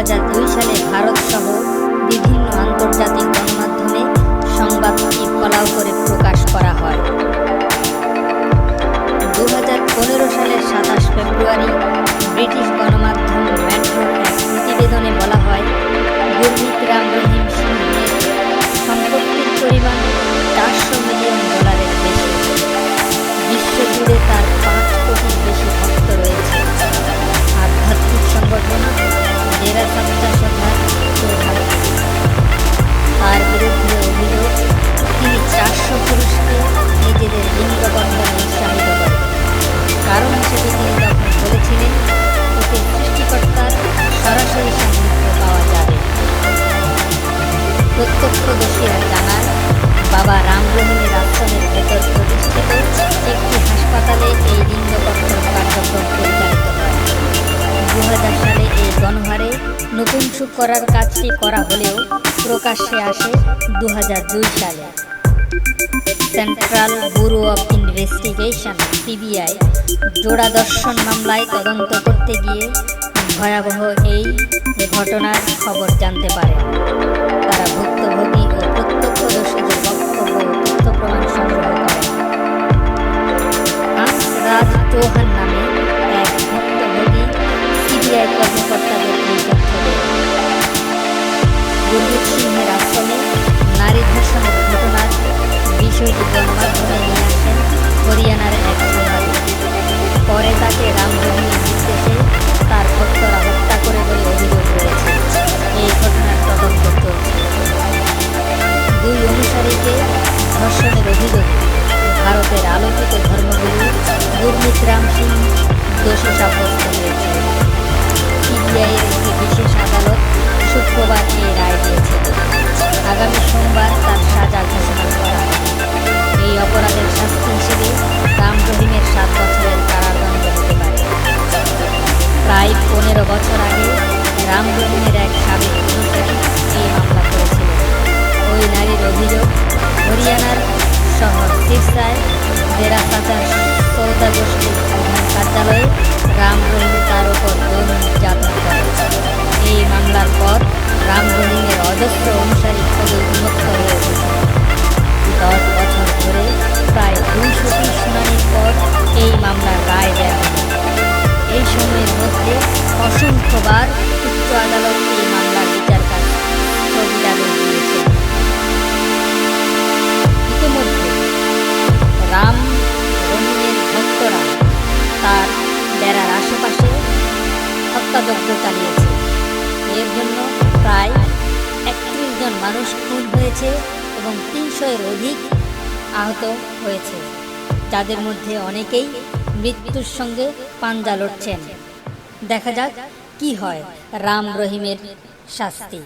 2002 সালে ভারত সহ বিভিন্ন আন্তর্জাতিক গণমাধ্যমে সংবাদটি ফলাও করে প্রকাশ করা হয়। 2015 সালের 27 ফেব্রুয়ারি ব্রিটিশ গণমাধ্যম মেট্রোর এক প্রতিবেদনে বলা হয়, গুরমিত রাম রহিম সিংহের সম্পত্তির পরিমাণ $400 মিলিয়ন বেশি। বিশ্বজুড়ে তার 5 কোটির বেশি ভক্ত রয়েছে। আধ্যাত্মিক সংগঠন ডেরা সচ্চা সৌধার তার বিরুদ্ধে অভিযোগ, তিনি 400 পুরুষকে নিজেদের লিঙ্গ বন্ধনে উৎসাহিত করেন। কারণ হিসেবে তিনি তখন বলেছিলেন, এতে সৃষ্টিকর্তার সরাসরি সান্নিধ্য পাওয়া যাবে। প্রত্যক্ষদর্শীরা জানান, বাবা রাম রহিমের আশ্রমের ভেতর প্রতিষ্ঠিত একটি হাসপাতালে এই লিঙ্গ বন্ধন কার্যক্রম পরিচালিত হয়। 2000 সালে এই গণহারে নতুন সুখ করার কাজটি করা হলেও প্রকাশ্যে আসে 2002 সালে। Central bureau of investigation CBI জোড়া দর্শন মামলায় তদন্ত করতে গিয়ে ভয়াবহ এই ঘটনার খবর জানতে পারে। তারা ভুক্তভোগী ও প্রত্যক্ষদর্শীদের বক্তব্য ও তথ্য প্রমাণ সংগ্রহ করে। হান্স রাজ চৌহান নামে এক ভুক্তভোগী সিবিআই কর্মকর্তাদের এই তথ্য দেন। গুরমিত সিংহের আশ্রমে নারী ধর্ষণের ঘটনার বিষয়টি গণমাধ্যমে নিয়ে আসেন হরিয়ানার এক সাংবাদিক। পরে তাকে রাম রহিমের নির্দেশে তার ভক্তরা হত্যা করে বলে অভিযোগ রয়েছে। এই ঘটনার তদন্ত চলছে। 2 অনুসারীকে ধর্ষণের অভিযোগে ভারতের আলোচিত ধর্মগুরু গুরমিত রাম সিং দোষী সাব্যস্ত হয়েছে। সিবিআইয়ের একটি বিশেষ আদালত শুক্রবার এই রায় দিয়েছে। আগামী সোমবার তার সাজা ঘোষণা করা হবে। এই অপরাধের শাস্তি হিসেবে রাম রহিমের 7 বছরের কারাদণ্ড হতে পারে। প্রায় 15 বছর আগে রাম রহিমের এক সাবেক অনুসারী এই মামলা করেছিলেন। ওই নারীর অভিযোগ, হরিয়ানার শহর সিরসায় ডেরা সচ্চা সৌধা গোষ্ঠীর প্রধান কার্যালয়ে রাম রহিম তার ওপর যৌন নির্যাতন করে। এই মামলার পর রাম রহিমের অজস্র অনুসারী খোঁজে উন্মুক্ত হয়ে উঠেছে। 10 বছর ধরে প্রায় 200টি শুনানির পর এই মামলার রায় দেওয়া হবে। এই সময়ের মধ্যে অসংখ্যবার উচ্চ আদালত এই মামলার বিচার কাজ স্থগিতাদেশ দিয়েছে। ইতিমধ্যে রাম রহিমের ভক্তরা তার ডেরার আশেপাশে হত্যাযজ্ঞ চালিয়েছে। এর জন্য প্রায় 31 জন মানুষ খুন হয়েছে এবং 300-এর অধিক আহত হয়েছে, যাদের মধ্যে অনেকেই মৃত্যুর সঙ্গে পাঞ্জা লড়ছেন। দেখা যাক কি হয় রাম রহিমের শাস্তি।